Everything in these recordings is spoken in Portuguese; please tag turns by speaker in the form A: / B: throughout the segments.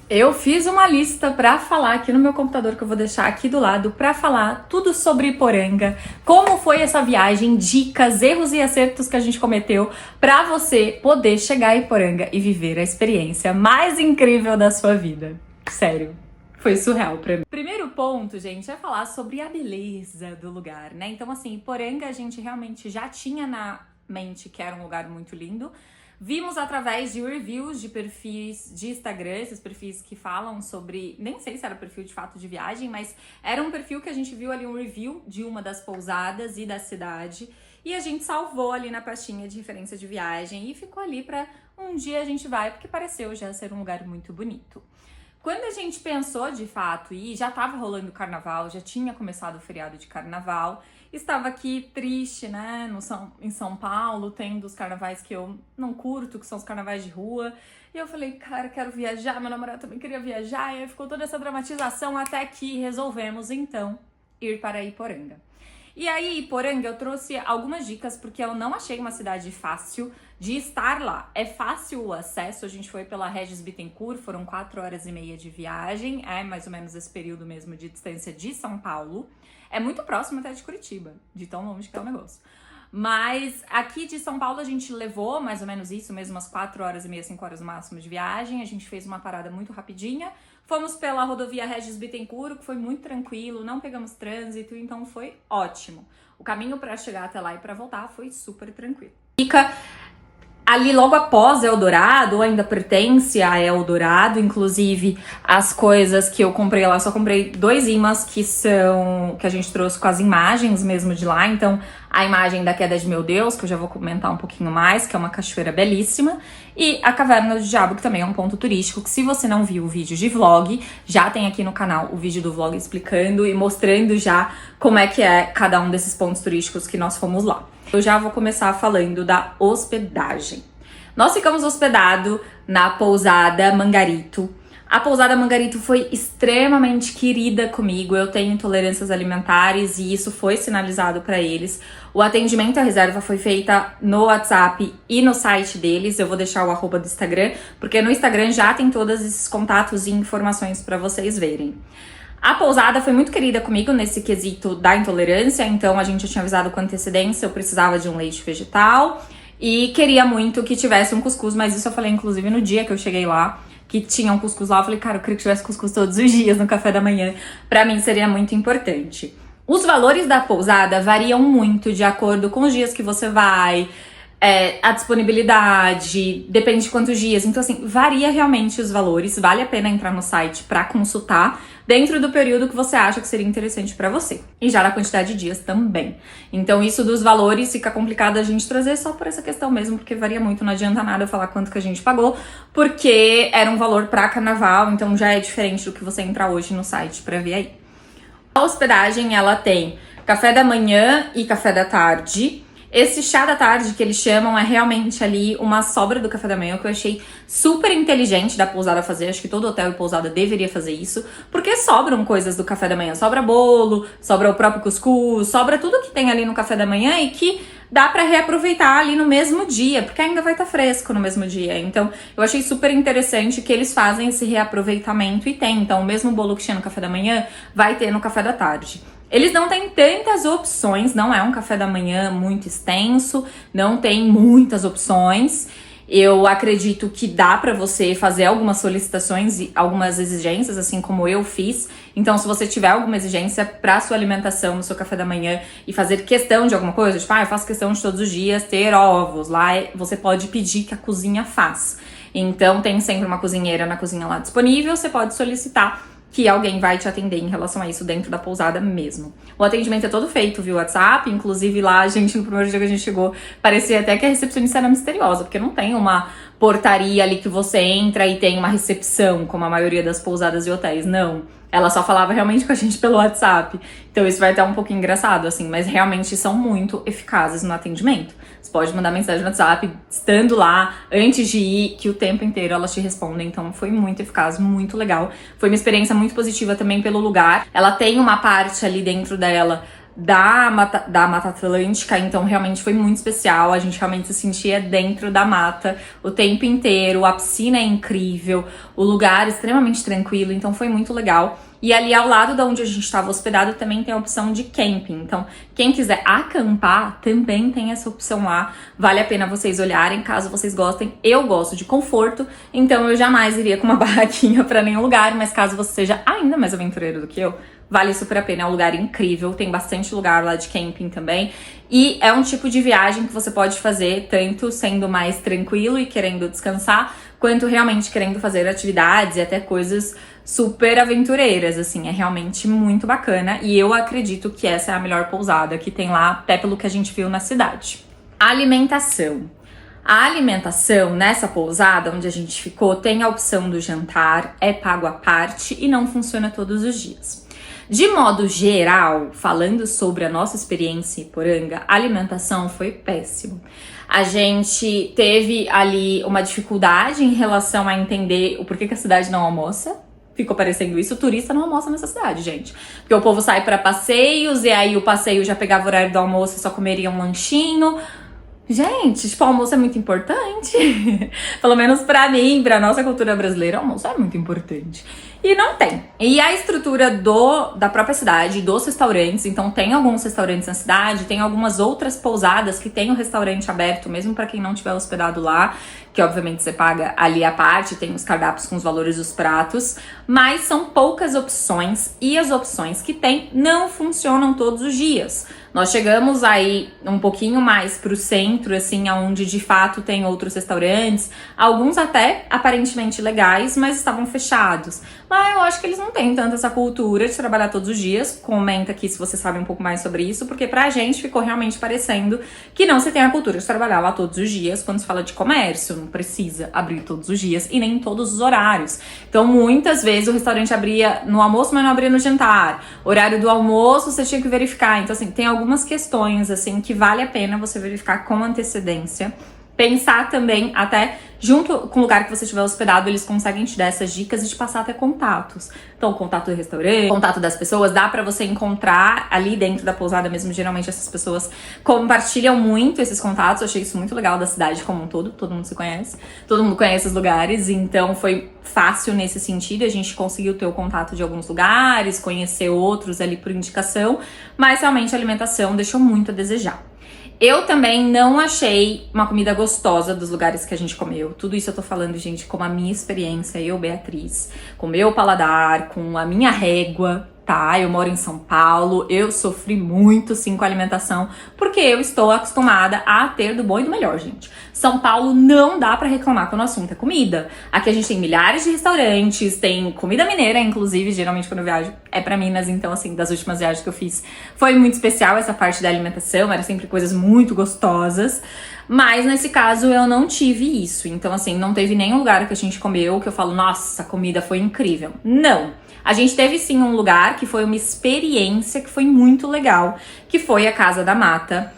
A: Eu fiz uma lista pra falar aqui no meu computador, que eu vou deixar aqui do lado, pra falar tudo sobre Iporanga, como foi essa viagem, dicas, erros e acertos que a gente cometeu pra você poder chegar a Iporanga e viver a experiência mais incrível da sua vida. Sério, foi surreal pra mim. Primeiro ponto, gente, é falar sobre a beleza do lugar, né? Então, assim, Iporanga a gente realmente já tinha na mente que era um lugar muito lindo. Vimos através de reviews de perfis de Instagram, esses perfis que falam sobre... Nem sei se era perfil de fato de viagem, mas era um perfil que a gente viu ali, um review de uma das pousadas e da cidade. E a gente salvou ali na pastinha de referência de viagem e ficou ali pra um dia a gente vai, porque pareceu já ser um lugar muito bonito. Quando a gente pensou de fato, e já tava rolando o carnaval, já tinha começado o feriado de carnaval, estava aqui triste, né, em São Paulo, tem um dos carnavais que eu não curto, que são os carnavais de rua, e eu falei, cara, quero viajar, meu namorado também queria viajar, e aí ficou toda essa dramatização até que resolvemos, então, ir para Iporanga. E aí, Iporanga, eu trouxe algumas dicas porque eu não achei uma cidade fácil de estar lá. É fácil o acesso, a gente foi pela Regis Bittencourt, foram 4 horas e meia de viagem, é mais ou menos esse período mesmo de distância de São Paulo. É muito próximo até de Curitiba, de tão longe que é o negócio. Mas aqui de São Paulo a gente levou mais ou menos isso, mesmo umas 4 horas e meia, 5 horas no máximo de viagem. A gente fez uma parada muito rapidinha. Fomos pela rodovia Regis Bittencourt, que foi muito tranquilo, não pegamos trânsito, então foi ótimo. O caminho para chegar até lá e para voltar foi super tranquilo. Fica ali logo após Eldorado, ou ainda pertence a Eldorado, inclusive as coisas que eu comprei lá, só comprei 2 imãs que a gente trouxe com as imagens mesmo de lá, então a imagem da Queda de Meu Deus, que eu já vou comentar um pouquinho mais, que é uma cachoeira belíssima, e a Caverna do Diabo, que também é um ponto turístico, que se você não viu o vídeo de vlog, já tem aqui no canal o vídeo do vlog explicando e mostrando já como é que é cada um desses pontos turísticos que nós fomos lá. Eu já vou começar falando da hospedagem. Nós ficamos hospedados na pousada Mangarito. A pousada Mangarito foi extremamente querida comigo. Eu tenho intolerâncias alimentares e isso foi sinalizado para eles. O atendimento à reserva foi feita no WhatsApp e no site deles. Eu vou deixar o @ do Instagram, porque no Instagram já tem todos esses contatos e informações para vocês verem. A pousada foi muito querida comigo nesse quesito da intolerância, então a gente já tinha avisado com antecedência, eu precisava de um leite vegetal e queria muito que tivesse um cuscuz, mas isso eu falei inclusive no dia que eu cheguei lá, que tinha um cuscuz lá, eu falei, cara, eu queria que tivesse cuscuz todos os dias no café da manhã, pra mim seria muito importante. Os valores da pousada variam muito de acordo com os dias que você vai, a disponibilidade, depende de quantos dias, então assim, varia realmente os valores, vale a pena entrar no site pra consultar, dentro do período que você acha que seria interessante pra você. E já na quantidade de dias também. Então isso dos valores fica complicado a gente trazer só por essa questão mesmo, porque varia muito, não adianta nada eu falar quanto que a gente pagou, porque era um valor pra carnaval, então já é diferente do que você entrar hoje no site pra ver aí. A hospedagem, ela tem café da manhã e café da tarde. Esse chá da tarde que eles chamam é realmente ali uma sobra do café da manhã, que eu achei super inteligente da pousada fazer. Acho que todo hotel e pousada deveria fazer isso, porque sobram coisas do café da manhã. Sobra bolo, sobra o próprio cuscuz, sobra tudo que tem ali no café da manhã e que dá pra reaproveitar ali no mesmo dia, porque ainda vai estar fresco no mesmo dia. Então, eu achei super interessante que eles fazem esse reaproveitamento e tem. Então, o mesmo bolo que tinha no café da manhã vai ter no café da tarde. Eles não têm tantas opções, não é um café da manhã muito extenso, não tem muitas opções. Eu acredito que dá pra você fazer algumas solicitações e algumas exigências, assim como eu fiz. Então, se você tiver alguma exigência pra sua alimentação no seu café da manhã e fazer questão de alguma coisa, tipo, eu faço questão de todos os dias ter ovos, lá você pode pedir que a cozinha faz. Então, tem sempre uma cozinheira na cozinha lá disponível, você pode solicitar que alguém vai te atender em relação a isso dentro da pousada mesmo. O atendimento é todo feito via WhatsApp, inclusive lá, a gente, no primeiro dia que a gente chegou, parecia até que a recepcionista era misteriosa, porque não tem uma portaria ali que você entra e tem uma recepção, como a maioria das pousadas e hotéis, não. Ela só falava realmente com a gente pelo WhatsApp. Então isso vai estar um pouco engraçado, assim, mas realmente são muito eficazes no atendimento. Você pode mandar mensagem no WhatsApp, estando lá, antes de ir, que o tempo inteiro elas te respondem. Então foi muito eficaz, muito legal. Foi uma experiência muito positiva também pelo lugar. Ela tem uma parte ali dentro dela da Mata Atlântica, então realmente foi muito especial, a gente realmente se sentia dentro da mata o tempo inteiro, a piscina é incrível, o lugar é extremamente tranquilo, então foi muito legal. E ali ao lado de onde a gente estava hospedado também tem a opção de camping, então quem quiser acampar também tem essa opção lá, vale a pena vocês olharem, caso vocês gostem. Eu gosto de conforto, então eu jamais iria com uma barraquinha para nenhum lugar, mas caso você seja ainda mais aventureiro do que eu, vale super a pena, é um lugar incrível, tem bastante lugar lá de camping também. E é um tipo de viagem que você pode fazer tanto sendo mais tranquilo e querendo descansar, quanto realmente querendo fazer atividades e até coisas super aventureiras, assim, é realmente muito bacana. E eu acredito que essa é a melhor pousada que tem lá, até pelo que a gente viu na cidade. Alimentação. A alimentação nessa pousada onde a gente ficou tem a opção do jantar, é pago à parte e não funciona todos os dias. De modo geral, falando sobre a nossa experiência em Iporanga, a alimentação foi péssima. A gente teve ali uma dificuldade em relação a entender o porquê que a cidade não almoça. Ficou parecendo isso, o turista não almoça nessa cidade, gente. Porque o povo sai para passeios e aí o passeio já pegava o horário do almoço e só comeria um lanchinho. Gente, tipo, o almoço é muito importante. Pelo menos pra mim, pra nossa cultura brasileira, o almoço é muito importante. E não tem. E a estrutura da própria cidade, dos restaurantes, então tem alguns restaurantes na cidade, tem algumas outras pousadas que tem o restaurante aberto, mesmo pra quem não tiver hospedado lá, que obviamente você paga ali a parte, tem os cardápios com os valores dos pratos, mas são poucas opções e as opções que tem não funcionam todos os dias. Nós chegamos aí um pouquinho mais pro centro, assim, onde de fato tem outros restaurantes, alguns até aparentemente legais, mas estavam fechados. Mas eu acho que eles não têm tanto essa cultura de trabalhar todos os dias. Comenta aqui se você sabe um pouco mais sobre isso, porque pra gente ficou realmente parecendo que não se tem a cultura de trabalhar lá todos os dias quando se fala de comércio. Não precisa abrir todos os dias e nem em todos os horários. Então, muitas vezes o restaurante abria no almoço, mas não abria no jantar. Horário do almoço você tinha que verificar. Então, assim, tem algumas questões, assim, que vale a pena você verificar com antecedência. Pensar também, até junto com o lugar que você estiver hospedado, eles conseguem te dar essas dicas e te passar até contatos. Então, o contato do restaurante, contato das pessoas, dá pra você encontrar ali dentro da pousada mesmo. Geralmente essas pessoas compartilham muito esses contatos. Eu achei isso muito legal da cidade como um todo mundo se conhece, todo mundo conhece os lugares, então foi fácil nesse sentido. A gente conseguiu ter o contato de alguns lugares, conhecer outros ali por indicação, mas realmente a alimentação deixou muito a desejar. Eu também não achei uma comida gostosa dos lugares que a gente comeu. Tudo isso eu tô falando, gente, com a minha experiência, eu, Beatriz, com o meu paladar, com a minha régua, tá? Eu moro em São Paulo, eu sofri muito, sim, com a alimentação, porque eu estou acostumada a ter do bom e do melhor, gente. São Paulo não dá pra reclamar quando o assunto é comida. Aqui a gente tem milhares de restaurantes, tem comida mineira, inclusive, geralmente quando eu viajo é pra Minas, então, assim, das últimas viagens que eu fiz, foi muito especial essa parte da alimentação, era sempre coisas muito gostosas, mas nesse caso eu não tive isso. Então, assim, não teve nenhum lugar que a gente comeu que eu falo, nossa, a comida foi incrível. Não. A gente teve sim um lugar que foi uma experiência que foi muito legal, que foi a Casa da Mata,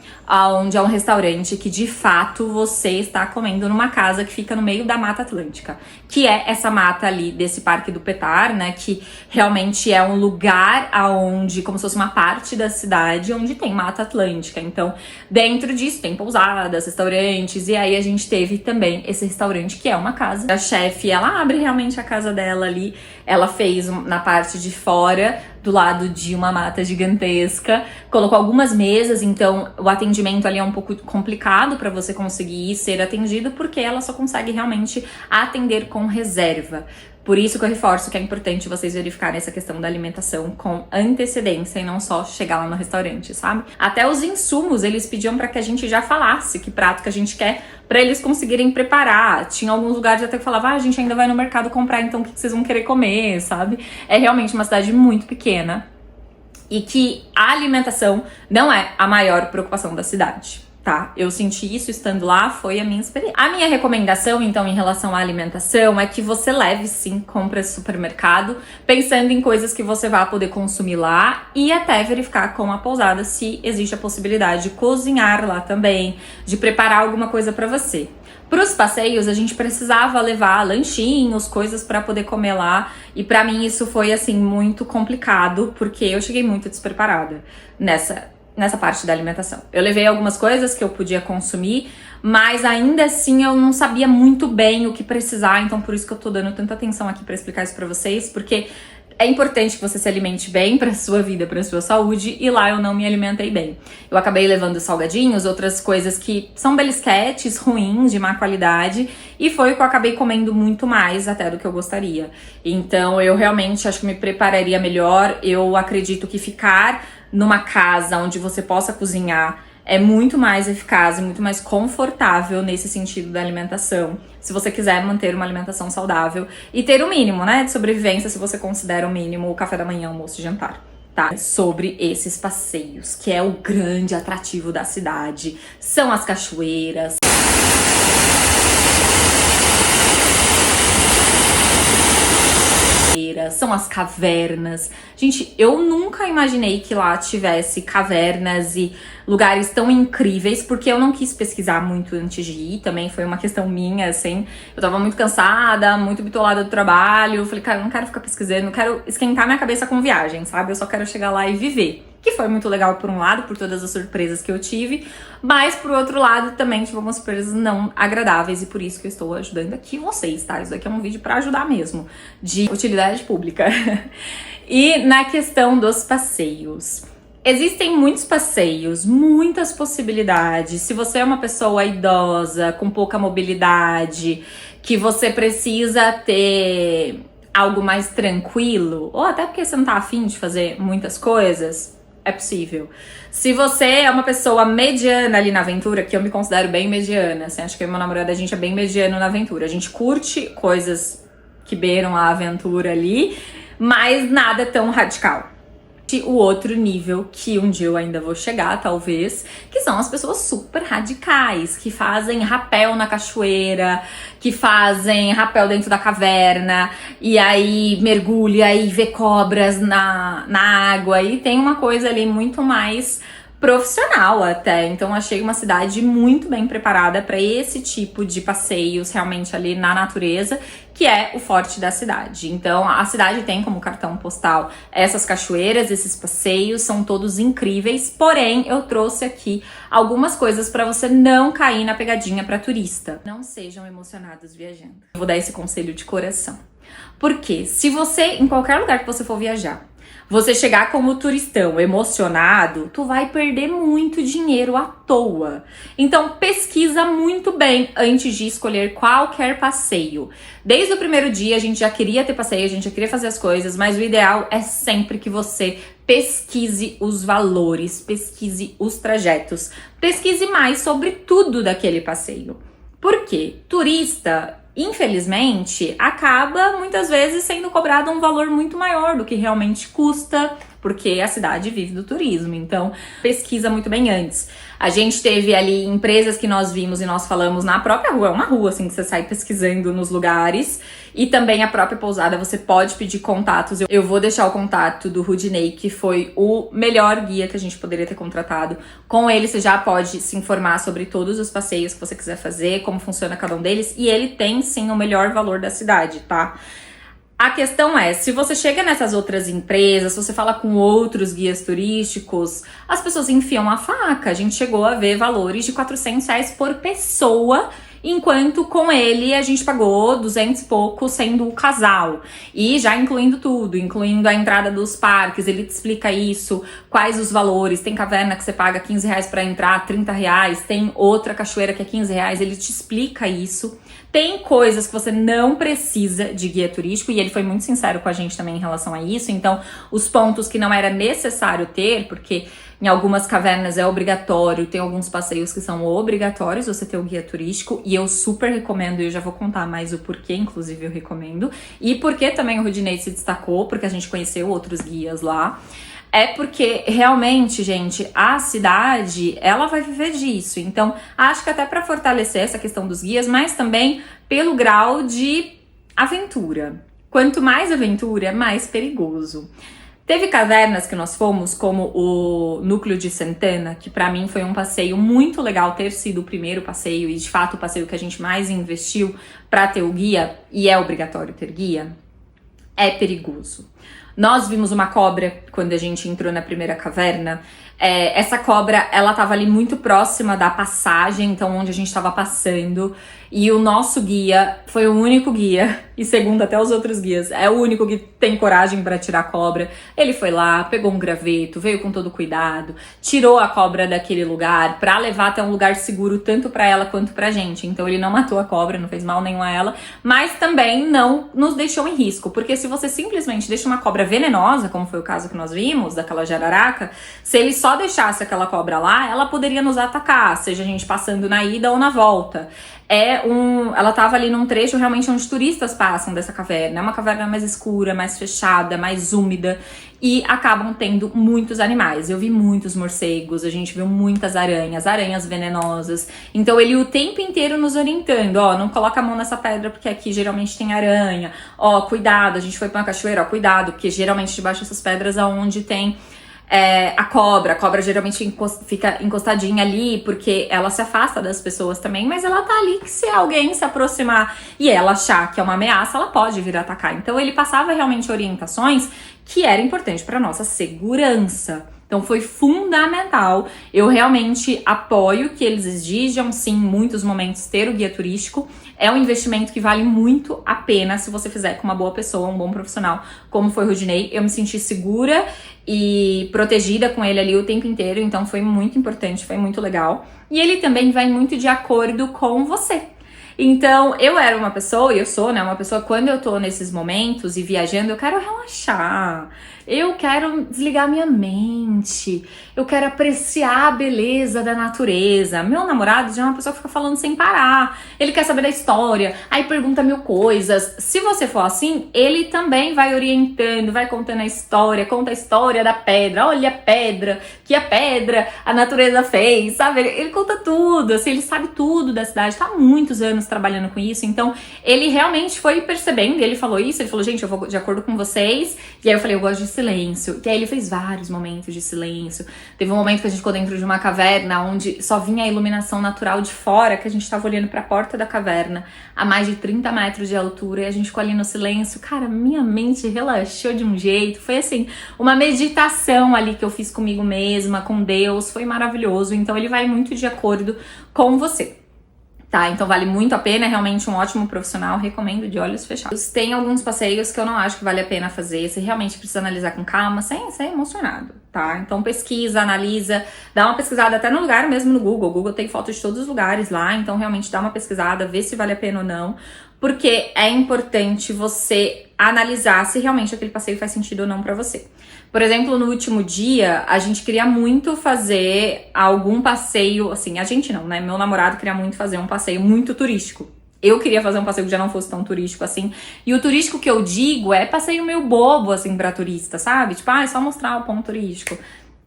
A: onde é um restaurante que de fato você está comendo numa casa que fica no meio da Mata Atlântica, que é essa mata ali desse Parque do Petar, né, que realmente é um lugar aonde, como se fosse uma parte da cidade onde tem Mata Atlântica. Então, dentro disso tem pousadas, restaurantes, e aí a gente teve também esse restaurante que é uma casa. A chefe, ela abre realmente a casa dela ali, ela fez na parte de fora, do lado de uma mata gigantesca, colocou algumas mesas, então o atendimento ali é um pouco complicado para você conseguir ser atendido, porque ela só consegue realmente atender com reserva. Por isso que eu reforço que é importante vocês verificarem essa questão da alimentação com antecedência e não só chegar lá no restaurante, sabe? Até os insumos, eles pediam para que a gente já falasse que prato que a gente quer, para eles conseguirem preparar. Tinha alguns lugares até que falava, a gente ainda vai no mercado comprar, então o que vocês vão querer comer, sabe? É realmente uma cidade muito pequena e que a alimentação não é a maior preocupação da cidade. Tá, eu senti isso estando lá, foi a minha experiência. A minha recomendação, então, em relação à alimentação é que você leve, sim, compras de supermercado, pensando em coisas que você vai poder consumir lá e até verificar com a pousada se existe a possibilidade de cozinhar lá também, de preparar alguma coisa pra você. Para os passeios, a gente precisava levar lanchinhos, coisas para poder comer lá. E para mim isso foi, assim, muito complicado, porque eu cheguei muito despreparada nessa parte da alimentação. Eu levei algumas coisas que eu podia consumir, mas ainda assim eu não sabia muito bem o que precisar. Então por isso que eu tô dando tanta atenção aqui para explicar isso para vocês, porque é importante que você se alimente bem pra sua vida, pra sua saúde, e lá eu não me alimentei bem. Eu acabei levando salgadinhos, outras coisas que são belisquetes ruins, de má qualidade, e foi o que eu acabei comendo muito mais até do que eu gostaria. Então eu realmente acho que me prepararia melhor. Eu acredito que ficar numa casa onde você possa cozinhar é muito mais eficaz e muito mais confortável nesse sentido da alimentação, se você quiser manter uma alimentação saudável e ter o mínimo, né, de sobrevivência, se você considera o mínimo o café da manhã, almoço e jantar, tá? Sobre esses passeios, que é o grande atrativo da cidade, são as cachoeiras, são as cavernas. Gente, eu nunca imaginei que lá tivesse cavernas e lugares tão incríveis, porque eu não quis pesquisar muito antes de ir, também foi uma questão minha, assim. Eu tava muito cansada, muito bitolada do trabalho, eu falei, cara, eu não quero ficar pesquisando, não quero esquentar minha cabeça com viagem, sabe? Eu só quero chegar lá e viver. Que foi muito legal por um lado, por todas as surpresas que eu tive, mas por outro lado também tive algumas surpresas não agradáveis, e por isso que eu estou ajudando aqui vocês, tá? Isso daqui é um vídeo pra ajudar mesmo, de utilidade pública. E na questão dos passeios, existem muitos passeios, muitas possibilidades. Se você é uma pessoa idosa, com pouca mobilidade, que você precisa ter algo mais tranquilo, ou até porque você não tá afim de fazer muitas coisas, é possível. Se você é uma pessoa mediana ali na aventura, que eu me considero bem mediana, assim, acho que eu e meu namorado, a gente é bem mediano na aventura. A gente curte coisas que beiram a aventura ali, mas nada tão radical. O outro nível, que um dia eu ainda vou chegar, talvez, que são as pessoas super radicais, que fazem rapel na cachoeira, que fazem rapel dentro da caverna, e aí mergulha e vê cobras na água, e tem uma coisa ali muito mais profissional até. Então achei uma cidade muito bem preparada para esse tipo de passeios realmente ali na natureza, que é o forte da cidade. Então a cidade tem como cartão postal essas cachoeiras, esses passeios, são todos incríveis, porém eu trouxe aqui algumas coisas para você não cair na pegadinha para turista. Não sejam emocionados viajando. Eu vou dar esse conselho de coração. Porque se você, em qualquer lugar que você for viajar, você chegar como turistão emocionado, tu vai perder muito dinheiro à toa. Então pesquisa muito bem antes de escolher qualquer passeio. Desde o primeiro dia a gente já queria ter passeio, a gente já queria fazer as coisas, mas o ideal é sempre que você pesquise os valores, pesquise os trajetos, pesquise mais sobre tudo daquele passeio. Por quê? Turista, infelizmente, acaba muitas vezes sendo cobrado um valor muito maior do que realmente custa, porque a cidade vive do turismo. Então, pesquisa muito bem antes. A gente teve ali empresas que nós vimos e nós falamos na própria rua, é uma rua assim que você sai pesquisando nos lugares, e também a própria pousada você pode pedir contatos. Eu vou deixar o contato do Rudinei, que foi o melhor guia que a gente poderia ter contratado. Com ele você já pode se informar sobre todos os passeios que você quiser fazer, como funciona cada um deles, e ele tem sim o melhor valor da cidade, tá? A questão é, se você chega nessas outras empresas, se você fala com outros guias turísticos, as pessoas enfiam a faca. A gente chegou a ver valores de R$400 por pessoa, enquanto com ele a gente pagou 200 e pouco sendo o casal. E já incluindo tudo, incluindo a entrada dos parques, ele te explica isso, quais os valores. Tem caverna que você paga R$15 pra entrar, R$30, tem outra cachoeira que é R$15, ele te explica isso. Tem coisas que você não precisa de guia turístico, e ele foi muito sincero com a gente também em relação a isso. Então, os pontos que não era necessário ter, porque em algumas cavernas é obrigatório, tem alguns passeios que são obrigatórios você ter o guia turístico, e eu super recomendo, e eu já vou contar mais o porquê, inclusive eu recomendo, e porque também o Rudinei se destacou, porque a gente conheceu outros guias lá. É porque realmente, gente, a cidade, ela vai viver disso. Então, acho que até para fortalecer essa questão dos guias, mas também pelo grau de aventura. Quanto mais aventura, mais perigoso. Teve cavernas que nós fomos, como o Núcleo de Santana, que pra mim foi um passeio muito legal ter sido o primeiro passeio e de fato o passeio que a gente mais investiu pra ter o guia, e é obrigatório ter guia. É perigoso. Nós vimos uma cobra quando a gente entrou na primeira caverna. Essa cobra, ela tava ali muito próxima da passagem, então onde a gente tava passando. E o nosso guia foi o único guia, e segundo até os outros guias, é o único que tem coragem pra tirar a cobra. Ele foi lá, pegou um graveto, veio com todo cuidado, tirou a cobra daquele lugar pra levar até um lugar seguro tanto pra ela quanto pra gente. Então ele não matou a cobra, não fez mal nenhum a ela, mas também não nos deixou em risco, porque se você simplesmente deixa uma cobra venenosa, como foi o caso que nós vimos, daquela jararaca, se ele só deixasse aquela cobra lá, ela poderia nos atacar, seja a gente passando na ida ou na volta. Ela tava ali num trecho realmente onde turistas passam dessa caverna. É uma caverna mais escura, mais fechada, mais úmida, e acabam tendo muitos animais. Eu vi muitos morcegos, a gente viu muitas aranhas venenosas. Então ele o tempo inteiro nos orientando, ó, não coloca a mão nessa pedra porque aqui geralmente tem aranha. Ó, cuidado, a gente foi pra uma cachoeira, ó, cuidado, porque geralmente debaixo dessas pedras é onde tem a cobra geralmente fica encostadinha ali, porque ela se afasta das pessoas também, mas ela tá ali que se alguém se aproximar e ela achar que é uma ameaça, ela pode vir atacar. Então ele passava realmente orientações que era importante para nossa segurança. Então foi fundamental. Eu realmente apoio que eles exijam, sim, em muitos momentos, ter o guia turístico. É um investimento que vale muito a pena se você fizer com uma boa pessoa, um bom profissional, como foi o Rudinei. Eu me senti segura e protegida com ele ali o tempo inteiro, então foi muito importante, foi muito legal. E ele também vai muito de acordo com você. Então, eu era uma pessoa, e eu sou, né, uma pessoa, quando eu tô nesses momentos e viajando, eu quero relaxar, eu quero desligar minha mente, eu quero apreciar a beleza da natureza. Meu namorado já é uma pessoa que fica falando sem parar, ele quer saber da história, aí pergunta mil coisas. Se você for assim, ele também vai orientando, vai contando a história, conta a história da pedra, olha a pedra, que a pedra a natureza fez, sabe? Ele conta tudo, assim, ele sabe tudo da cidade, tá há muitos anos trabalhando com isso, então ele realmente foi percebendo, e ele falou isso, ele falou, gente, eu vou de acordo com vocês, e aí eu falei, eu gosto de silêncio, e aí ele fez vários momentos de silêncio. Teve um momento que a gente ficou dentro de uma caverna, onde só vinha a iluminação natural de fora, que a gente tava olhando pra porta da caverna, a mais de 30 metros de altura, e a gente ficou ali no silêncio. Cara, minha mente relaxou de um jeito, foi assim, uma meditação ali que eu fiz comigo mesma, com Deus, foi maravilhoso. Então ele vai muito de acordo com você. Tá, então vale muito a pena, é realmente um ótimo profissional, recomendo de olhos fechados. Tem alguns passeios que eu não acho que vale a pena fazer, você realmente precisa analisar com calma, sem ser emocionado, tá? Então pesquisa, analisa, dá uma pesquisada até no lugar mesmo no Google. O Google tem fotos de todos os lugares lá, então realmente dá uma pesquisada, vê se vale a pena ou não, porque é importante você analisar se realmente aquele passeio faz sentido ou não pra você. Por exemplo, no último dia, a gente queria muito fazer algum passeio, assim, a gente não, né? Meu namorado queria muito fazer um passeio muito turístico. Eu queria fazer um passeio que já não fosse tão turístico assim. E o turístico que eu digo é passeio meio bobo, assim, pra turista, sabe? Tipo, é só mostrar o ponto turístico.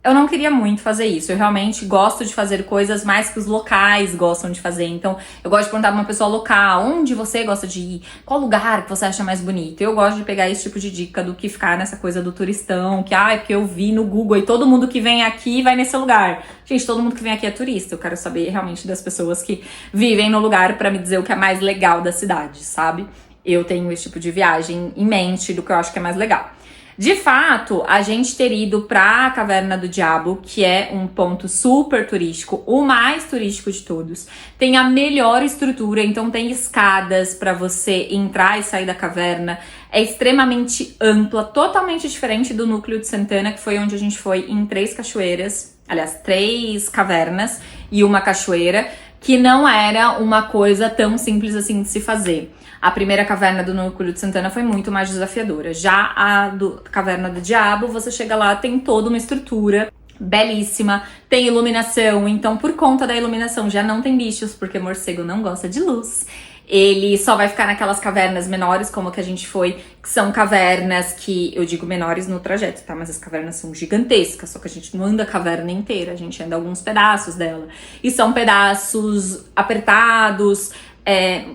A: Eu não queria muito fazer isso, eu realmente gosto de fazer coisas mais que os locais gostam de fazer. Então, eu gosto de perguntar pra uma pessoa local, onde você gosta de ir, qual lugar que você acha mais bonito. Eu gosto de pegar esse tipo de dica do que ficar nessa coisa do turistão, que, porque eu vi no Google e todo mundo que vem aqui vai nesse lugar. Gente, todo mundo que vem aqui é turista, eu quero saber realmente das pessoas que vivem no lugar pra me dizer o que é mais legal da cidade, sabe? Eu tenho esse tipo de viagem em mente do que eu acho que é mais legal. De fato, a gente ter ido pra Caverna do Diabo, que é um ponto super turístico, o mais turístico de todos, tem a melhor estrutura, então tem escadas pra você entrar e sair da caverna, é extremamente ampla, totalmente diferente do Núcleo de Santana, que foi onde a gente foi em 3 cachoeiras, aliás, 3 cavernas e uma cachoeira, que não era uma coisa tão simples assim de se fazer. A primeira caverna do Núcleo de Santana foi muito mais desafiadora. Já a Caverna do Diabo, você chega lá, tem toda uma estrutura belíssima, tem iluminação, então por conta da iluminação já não tem bichos, porque morcego não gosta de luz. Ele só vai ficar naquelas cavernas menores, como a que a gente foi, que são cavernas que, eu digo menores no trajeto, tá? Mas as cavernas são gigantescas, só que a gente não anda a caverna inteira, a gente anda alguns pedaços dela. E são pedaços apertados,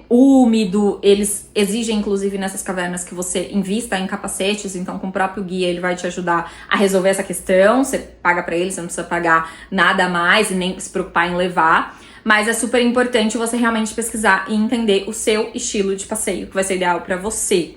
A: úmido. Eles exigem, inclusive, nessas cavernas que você invista em capacetes, então com o próprio guia ele vai te ajudar a resolver essa questão. Você paga pra ele, você não precisa pagar nada a mais e nem se preocupar em levar. Mas é super importante você realmente pesquisar e entender o seu estilo de passeio, que vai ser ideal pra você.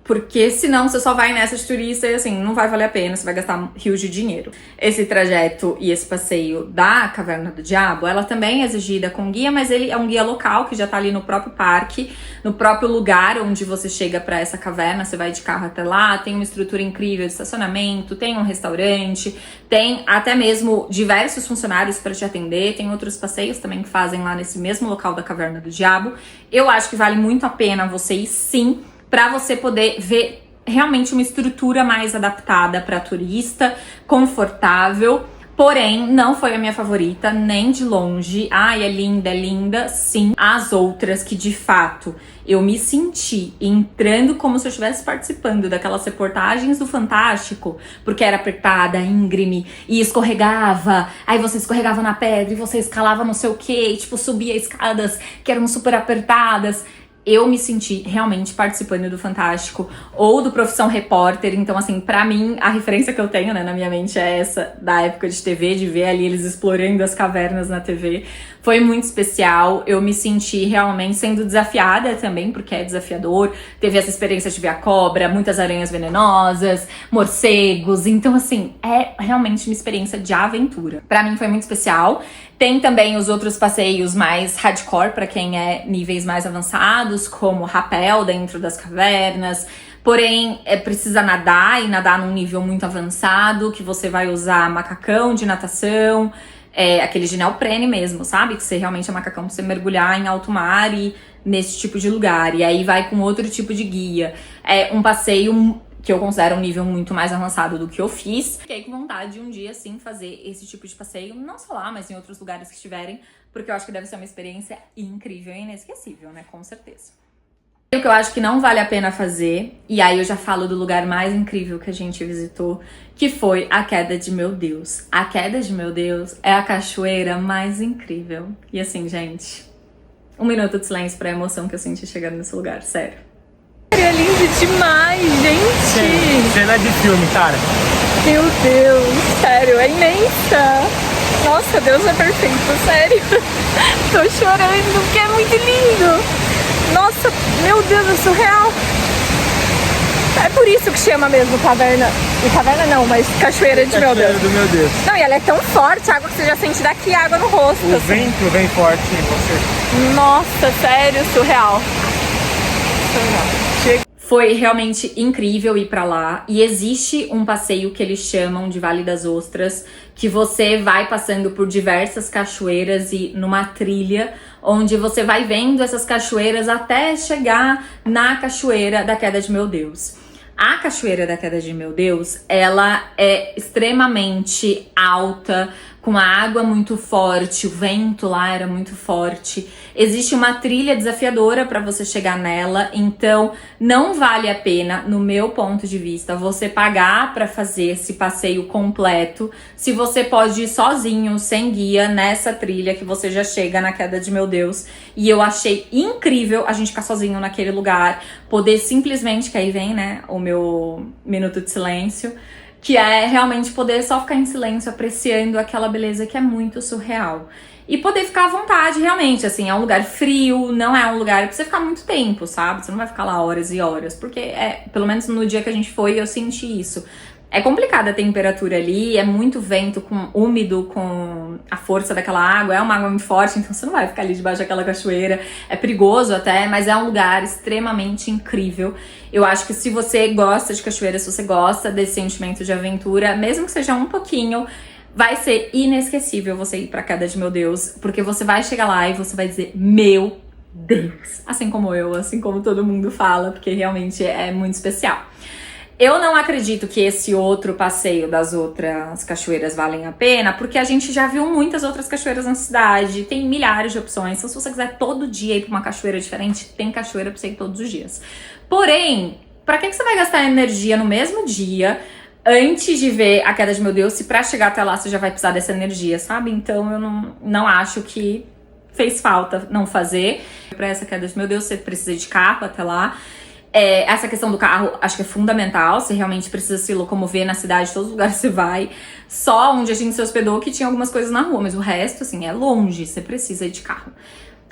A: Porque senão você só vai nessa de turista e assim, não vai valer a pena, você vai gastar rios de dinheiro. Esse trajeto e esse passeio da Caverna do Diabo, ela também é exigida com guia, mas ele é um guia local que já tá ali no próprio parque, no próprio lugar onde você chega pra essa caverna, você vai de carro até lá, tem uma estrutura incrível de estacionamento, tem um restaurante, tem até mesmo diversos funcionários pra te atender, tem outros passeios também que fazem lá nesse mesmo local da Caverna do Diabo. Eu acho que vale muito a pena você ir sim, para você poder ver realmente uma estrutura mais adaptada para turista, confortável. Porém, não foi a minha favorita, nem de longe. Ai, é linda, sim. As outras que, de fato, eu me senti entrando como se eu estivesse participando daquelas reportagens do Fantástico, porque era apertada, íngreme, e escorregava. Aí você escorregava na pedra e você escalava não sei o quê, e, tipo, subia escadas que eram super apertadas. Eu me senti realmente participando do Fantástico ou do Profissão Repórter. Então, assim, pra mim, a referência que eu tenho, né, na minha mente é essa da época de TV, de ver ali eles explorando as cavernas na TV. Foi muito especial. Eu me senti realmente sendo desafiada também, porque é desafiador. Teve essa experiência de ver a cobra, muitas aranhas venenosas, morcegos. Então, assim, é realmente uma experiência de aventura. Pra mim foi muito especial. Tem também os outros passeios mais hardcore para quem é níveis mais avançados, como rapel dentro das cavernas. Porém, precisa nadar e nadar num nível muito avançado, que você vai usar macacão de natação, aquele de neoprene mesmo, sabe? Que você realmente é macacão pra você mergulhar em alto mar e nesse tipo de lugar. E aí vai com outro tipo de guia. É um passeio que eu considero um nível muito mais avançado do que eu fiz. Fiquei com vontade de um dia, sim, fazer esse tipo de passeio, não só lá, mas em outros lugares que estiverem, porque eu acho que deve ser uma experiência incrível e inesquecível, né, com certeza. O que eu acho que não vale a pena fazer, e aí eu já falo do lugar mais incrível que a gente visitou, que foi a Queda de Meu Deus. A Queda de Meu Deus é a cachoeira mais incrível. E assim, gente, 1 minuto de silêncio pra emoção que eu senti chegando nesse lugar, sério.
B: É lindo demais, gente!
C: Cena de filme, cara.
B: Meu Deus, sério, é imensa! Nossa, Deus é perfeito, sério! Tô chorando, porque é muito lindo! Nossa, meu Deus, é surreal! É por isso que chama mesmo caverna. E caverna não, mas cachoeira de Meu Deus.
C: Do Meu Deus.
B: Não, e ela é tão forte, a água que você já sente daqui, água no rosto.
C: O
B: assim.
C: vento vem forte em você.
B: Nossa, sério, surreal.
A: Foi realmente incrível ir pra lá. E existe um passeio que eles chamam de Vale das Ostras, que você vai passando por diversas cachoeiras e numa trilha, onde você vai vendo essas cachoeiras até chegar na Cachoeira da Queda de Meu Deus. A Cachoeira da Queda de Meu Deus, ela é extremamente alta, com a água muito forte, o vento lá era muito forte. Existe uma trilha desafiadora para você chegar nela, então não vale a pena, no meu ponto de vista, você pagar para fazer esse passeio completo, se você pode ir sozinho, sem guia, nessa trilha que você já chega na Queda de Meu Deus. E eu achei incrível a gente ficar sozinho naquele lugar, poder simplesmente, que aí vem, né, o meu minuto de silêncio, que é realmente poder só ficar em silêncio, apreciando aquela beleza que é muito surreal. E poder ficar à vontade, realmente, assim, é um lugar frio, não é um lugar pra você ficar muito tempo, sabe? Você não vai ficar lá horas e horas, porque pelo menos no dia que a gente foi, eu senti isso. É complicada a temperatura ali, é muito vento úmido com a força daquela água, é uma água muito forte, então você não vai ficar ali debaixo daquela cachoeira, é perigoso até, mas é um lugar extremamente incrível. Eu acho que se você gosta de cachoeira, se você gosta desse sentimento de aventura, mesmo que seja um pouquinho, vai ser inesquecível você ir pra Queda de Meu Deus, porque você vai chegar lá e você vai dizer, meu Deus, assim como eu, assim como todo mundo fala, porque realmente é muito especial. Eu não acredito que esse outro passeio das outras cachoeiras valem a pena, porque a gente já viu muitas outras cachoeiras na cidade, tem milhares de opções. Então, se você quiser todo dia ir pra uma cachoeira diferente, tem cachoeira pra você ir todos os dias. Porém, pra que você vai gastar energia no mesmo dia, antes de ver a Queda de Meu Deus, se pra chegar até lá você já vai precisar dessa energia, sabe? Então, eu não acho que fez falta não fazer. Pra essa queda, meu Deus, você precisa de carro até lá. Essa questão do carro acho que é fundamental. Você realmente precisa se locomover na cidade, todos os lugares você vai. Só onde a gente se hospedou que tinha algumas coisas na rua, mas o resto, assim, é longe, você precisa ir de carro.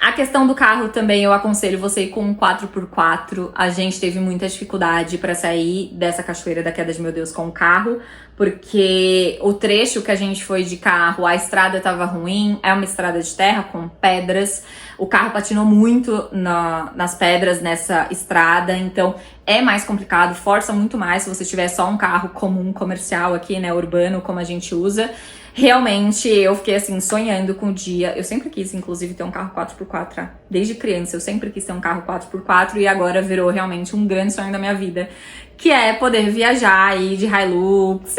A: A questão do carro também, eu aconselho você ir com um 4x4. A gente teve muita dificuldade pra sair dessa cachoeira da Queda de Meu Deus com o carro, porque o trecho que a gente foi de carro, a estrada tava ruim, é uma estrada de terra com pedras, o carro patinou muito nas pedras nessa estrada, então é mais complicado, força muito mais se você tiver só um carro comum, comercial aqui, né, urbano, como a gente usa. Realmente, eu fiquei assim, sonhando com o dia. Eu sempre quis, inclusive, ter um carro 4x4. Desde criança, eu sempre quis ter um carro 4x4 e agora virou realmente um grande sonho da minha vida, que é poder viajar aí de Hilux.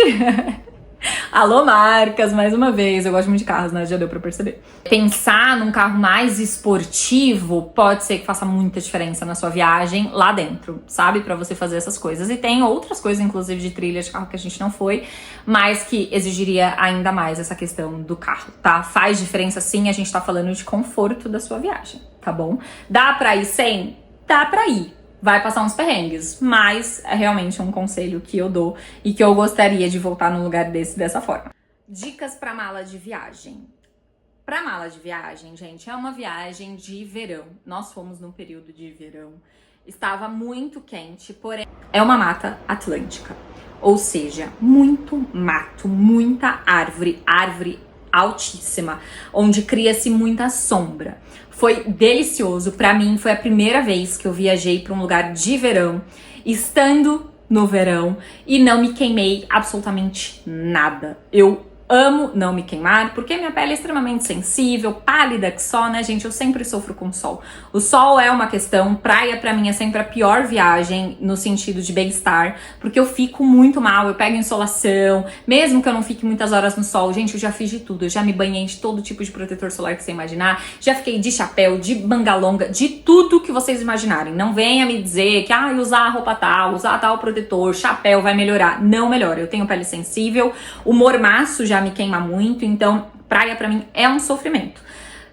A: Alô, marcas, mais uma vez. Eu gosto muito de carros, né? Já deu pra perceber. Pensar num carro mais esportivo pode ser que faça muita diferença na sua viagem lá dentro, sabe? Pra você fazer essas coisas. E tem outras coisas, inclusive de trilha de carro que a gente não foi, mas que exigiria ainda mais essa questão do carro, tá? Faz diferença sim, a gente tá falando de conforto da sua viagem, tá bom? Dá pra ir sem? Dá pra ir. Vai passar uns perrengues, mas é realmente um conselho que eu dou e que eu gostaria de voltar num lugar dessa forma. Dicas para mala de viagem. Para mala de viagem, gente, é uma viagem de verão. Nós fomos num período de verão. Estava muito quente, porém é uma mata atlântica. Ou seja, muito mato, muita árvore altíssima, onde cria-se muita sombra. Foi delicioso, pra mim foi a primeira vez que eu viajei pra um lugar de verão, estando no verão, e não me queimei absolutamente nada. Eu amo não me queimar, porque minha pele é extremamente sensível, pálida que só, né, gente? Eu sempre sofro com sol. O sol é uma questão, praia pra mim é sempre a pior viagem no sentido de bem-estar, porque eu fico muito mal, eu pego insolação, mesmo que eu não fique muitas horas no sol. Gente, eu já fiz de tudo, eu já me banhei de todo tipo de protetor solar que você imaginar, já fiquei de chapéu, de manga longa, de tudo que vocês imaginarem. Não venha me dizer que, usar roupa tal, usar tal protetor, chapéu vai melhorar. Não melhora, eu tenho pele sensível, o mormaço já me queima muito, então praia pra mim é um sofrimento.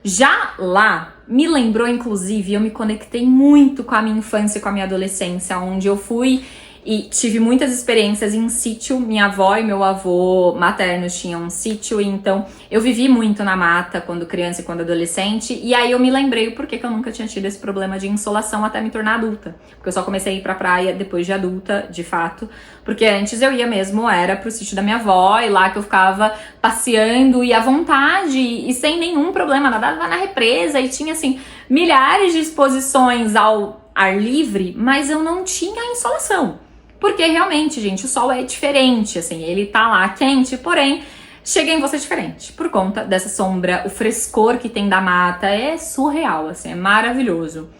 A: Já lá, me lembrou, inclusive, eu me conectei muito com a minha infância e com a minha adolescência, onde eu fui e tive muitas experiências em sítio. Minha avó e meu avô maternos tinham um sítio, então eu vivi muito na mata quando criança e quando adolescente, e aí eu me lembrei o porquê que eu nunca tinha tido esse problema de insolação até me tornar adulta, porque eu só comecei a ir pra praia depois de adulta, de fato, porque antes eu ia mesmo, era pro sítio da minha avó, e lá que eu ficava passeando e à vontade, e sem nenhum problema, nadava na represa, e tinha assim, milhares de exposições ao ar livre, mas eu não tinha insolação. Porque realmente, gente, o sol é diferente, assim, ele tá lá quente, porém, chega em você diferente. Por conta dessa sombra, o frescor que tem da mata é surreal, assim, é maravilhoso.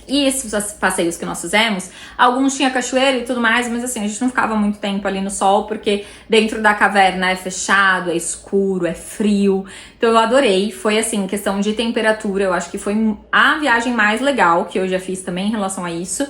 A: E esses passeios que nós fizemos, alguns tinha cachoeira e tudo mais, mas assim, a gente não ficava muito tempo ali no sol, porque dentro da caverna é fechado, é escuro, é frio. Então eu adorei, foi assim, questão de temperatura, eu acho que foi a viagem mais legal que eu já fiz também em relação a isso.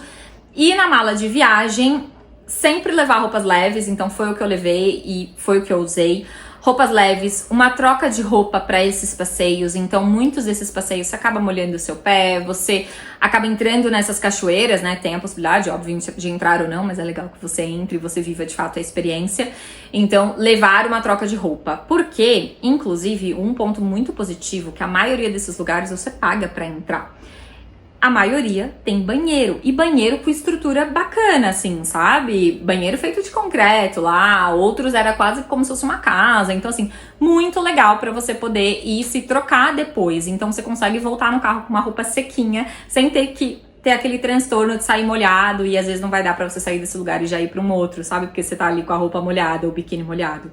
A: E na mala de viagem, sempre levar roupas leves, então foi o que eu levei e foi o que eu usei. Roupas leves, uma troca de roupa para esses passeios, então muitos desses passeios você acaba molhando o seu pé, você acaba entrando nessas cachoeiras, né, tem a possibilidade, óbvio, de entrar ou não, mas é legal que você entre e você viva de fato a experiência, então levar uma troca de roupa, porque, inclusive, um ponto muito positivo, que a maioria desses lugares você paga para entrar. A maioria tem banheiro, e banheiro com estrutura bacana, assim, sabe? Banheiro feito de concreto lá, outros era quase como se fosse uma casa, então assim, muito legal pra você poder ir se trocar depois, então você consegue voltar no carro com uma roupa sequinha, sem ter que ter aquele transtorno de sair molhado, e às vezes não vai dar pra você sair desse lugar e já ir pra um outro, sabe? Porque você tá ali com a roupa molhada, ou o biquíni molhado.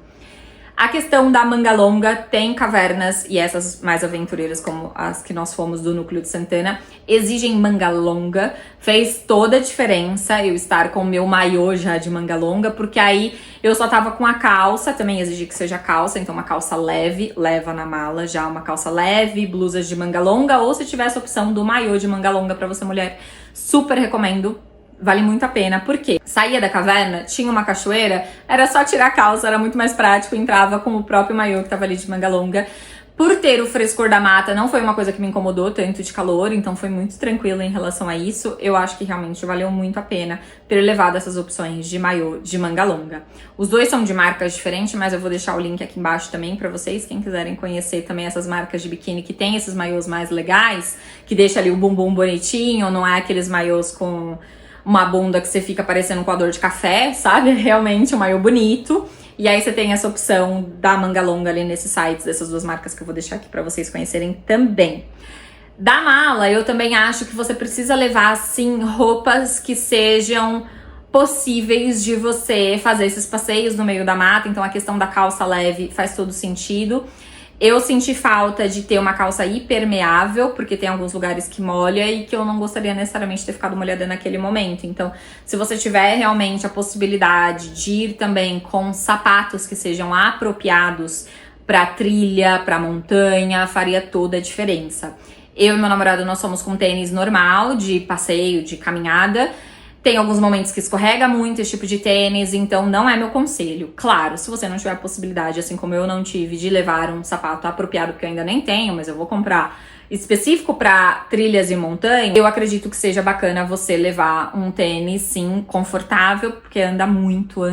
A: A questão da manga longa, tem cavernas, e essas mais aventureiras como as que nós fomos do Núcleo de Santana, exigem manga longa. Fez toda a diferença eu estar com o meu maiô já de manga longa, porque aí eu só tava com a calça, também exige que seja calça, então uma calça leve, leva na mala já uma calça leve, blusas de manga longa, ou se tivesse a opção do maiô de manga longa pra você mulher, super recomendo. Vale muito a pena, porque saía da caverna, tinha uma cachoeira, era só tirar a calça, era muito mais prático, entrava com o próprio maiô que tava ali de manga longa. Por ter o frescor da mata, não foi uma coisa que me incomodou tanto de calor, então foi muito tranquilo em relação a isso. Eu acho que realmente valeu muito a pena ter levado essas opções de maiô de manga longa. Os dois são de marcas diferentes, mas eu vou deixar o link aqui embaixo também pra vocês, quem quiserem conhecer também essas marcas de biquíni que tem esses maiôs mais legais, que deixa ali o bumbum bonitinho, não é aqueles maiôs com uma bunda que você fica parecendo um coador de café, sabe? Realmente um maiô bonito. E aí você tem essa opção da manga longa ali nesses sites, dessas duas marcas que eu vou deixar aqui pra vocês conhecerem também. Da mala, eu também acho que você precisa levar, assim, roupas que sejam possíveis de você fazer esses passeios no meio da mata. Então a questão da calça leve faz todo sentido. Eu senti falta de ter uma calça impermeável, porque tem alguns lugares que molha e que eu não gostaria necessariamente de ter ficado molhada naquele momento. Então, se você tiver realmente a possibilidade de ir também com sapatos que sejam apropriados para trilha, para montanha, faria toda a diferença. Eu e meu namorado, nós somos com tênis normal, de passeio, de caminhada. Tem alguns momentos que escorrega muito esse tipo de tênis, então não é meu conselho. Claro, se você não tiver a possibilidade, assim como eu não tive, de levar um sapato apropriado, porque eu ainda nem tenho, mas eu vou comprar específico para trilhas e montanha, eu acredito que seja bacana você levar um tênis, sim, confortável, porque anda muito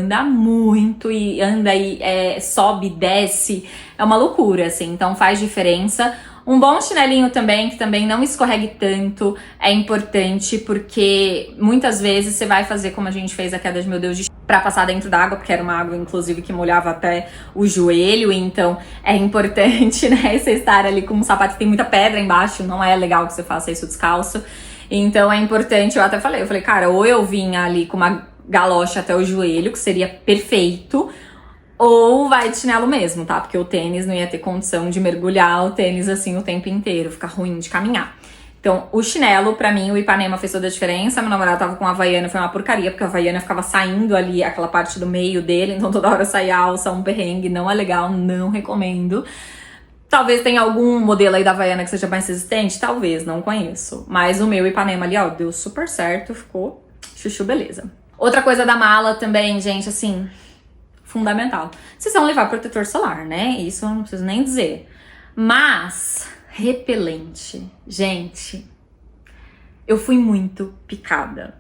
A: e anda e sobe, desce, é uma loucura, assim, então faz diferença. Um bom chinelinho também, que também não escorregue tanto, é importante, porque muitas vezes você vai fazer como a gente fez a queda de meu Deus pra passar dentro da água, porque era uma água, inclusive, que molhava até o joelho, então é importante, né, você estar ali com um sapato que tem muita pedra embaixo, não é legal que você faça isso descalço, então é importante, eu falei, cara, ou eu vinha ali com uma galocha até o joelho, que seria perfeito, ou vai de chinelo mesmo, tá? Porque o tênis não ia ter condição de mergulhar o tênis assim o tempo inteiro, fica ruim de caminhar. Então, o chinelo, pra mim, o Ipanema fez toda a diferença. Meu namorado tava com a Havaiana, foi uma porcaria, porque a Havaiana ficava saindo ali, aquela parte do meio dele, então toda hora saía alça, um perrengue, não é legal, não recomendo. Talvez tenha algum modelo aí da Havaiana que seja mais resistente, talvez, não conheço. Mas o meu Ipanema ali, ó, deu super certo, ficou chuchu beleza. Outra coisa da mala também, gente, assim, fundamental. Vocês vão levar protetor solar, né? Isso eu não preciso nem dizer. Mas, repelente. Gente, eu fui muito picada.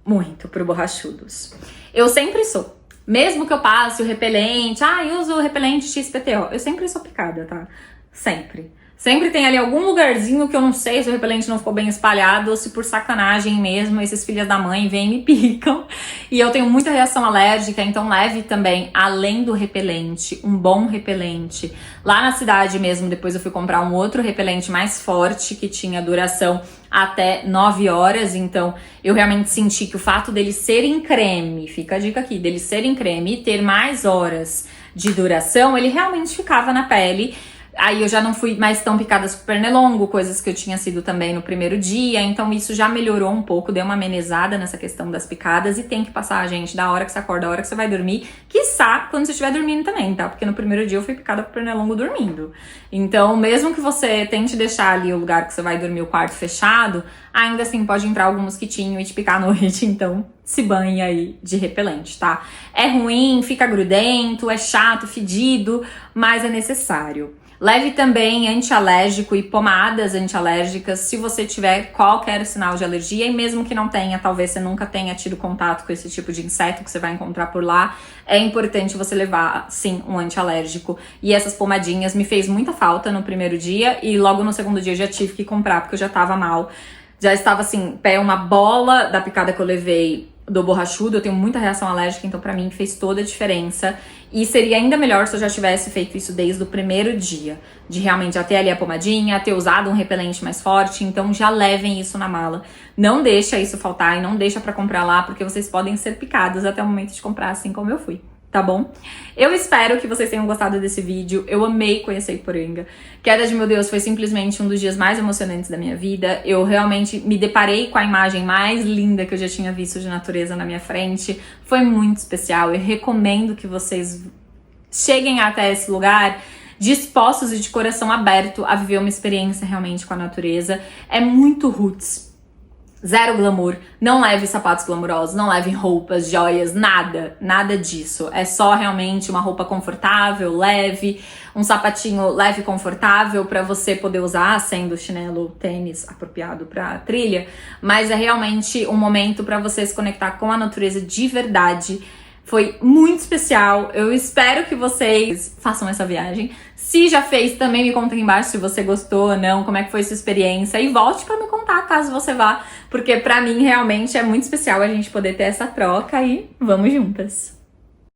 A: Muito por borrachudos. Eu sempre sou. Mesmo que eu passe o repelente, eu uso o repelente XPTO. Eu sempre sou picada, tá? Sempre. Sempre tem ali algum lugarzinho que eu não sei se o repelente não ficou bem espalhado ou se por sacanagem mesmo esses filhos da mãe vêm e me picam. E eu tenho muita reação alérgica, então leve também, além do repelente, um bom repelente. Lá na cidade mesmo, depois eu fui comprar um outro repelente mais forte que tinha duração até 9 horas, então eu realmente senti que o fato dele ser em creme, fica a dica aqui, dele ser em creme e ter mais horas de duração, ele realmente ficava na pele. Aí eu já não fui mais tão picada por pernilongo, coisas que eu tinha sido também no primeiro dia, então isso já melhorou um pouco, deu uma amenizada nessa questão das picadas e tem que passar, gente, da hora que você acorda, da hora que você vai dormir, quiçá quando você estiver dormindo também, tá? Porque no primeiro dia eu fui picada por pernilongo dormindo. Então, mesmo que você tente deixar ali o lugar que você vai dormir, o quarto fechado, ainda assim pode entrar algum mosquitinho e te picar à noite, então se banhe aí de repelente, tá? É ruim, fica grudento, é chato, fedido, mas é necessário. Leve também antialérgico e pomadas antialérgicas se você tiver qualquer sinal de alergia e mesmo que não tenha, talvez você nunca tenha tido contato com esse tipo de inseto que você vai encontrar por lá, é importante você levar, sim, um antialérgico. E essas pomadinhas me fez muita falta no primeiro dia e logo no segundo dia eu já tive que comprar porque eu já tava mal. Já estava assim, pé uma bola da picada que eu levei do borrachudo, eu tenho muita reação alérgica, então pra mim fez toda a diferença. E seria ainda melhor se eu já tivesse feito isso desde o primeiro dia, de realmente já ter ali a pomadinha, ter usado um repelente mais forte, então já levem isso na mala. Não deixa isso faltar e não deixa pra comprar lá, porque vocês podem ser picados até o momento de comprar, assim como eu fui. Tá bom? Eu espero que vocês tenham gostado desse vídeo. Eu amei conhecer Iporanga. Queda de meu Deus foi simplesmente um dos dias mais emocionantes da minha vida. Eu realmente me deparei com a imagem mais linda que eu já tinha visto de natureza na minha frente. Foi muito especial. Eu recomendo que vocês cheguem até esse lugar dispostos e de coração aberto a viver uma experiência realmente com a natureza. É muito roots. Zero glamour, não leve sapatos glamourosos, não leve roupas, joias, nada disso. É só realmente uma roupa confortável, leve, um sapatinho leve e confortável pra você poder usar, sendo chinelo, tênis apropriado pra trilha, mas é realmente um momento pra você se conectar com a natureza de verdade. Foi muito especial, eu espero que vocês façam essa viagem. Se já fez, também me conta aqui embaixo se você gostou ou não, como é que foi sua experiência. E volte pra me contar caso você vá, porque pra mim realmente é muito especial a gente poder ter essa troca e vamos juntas!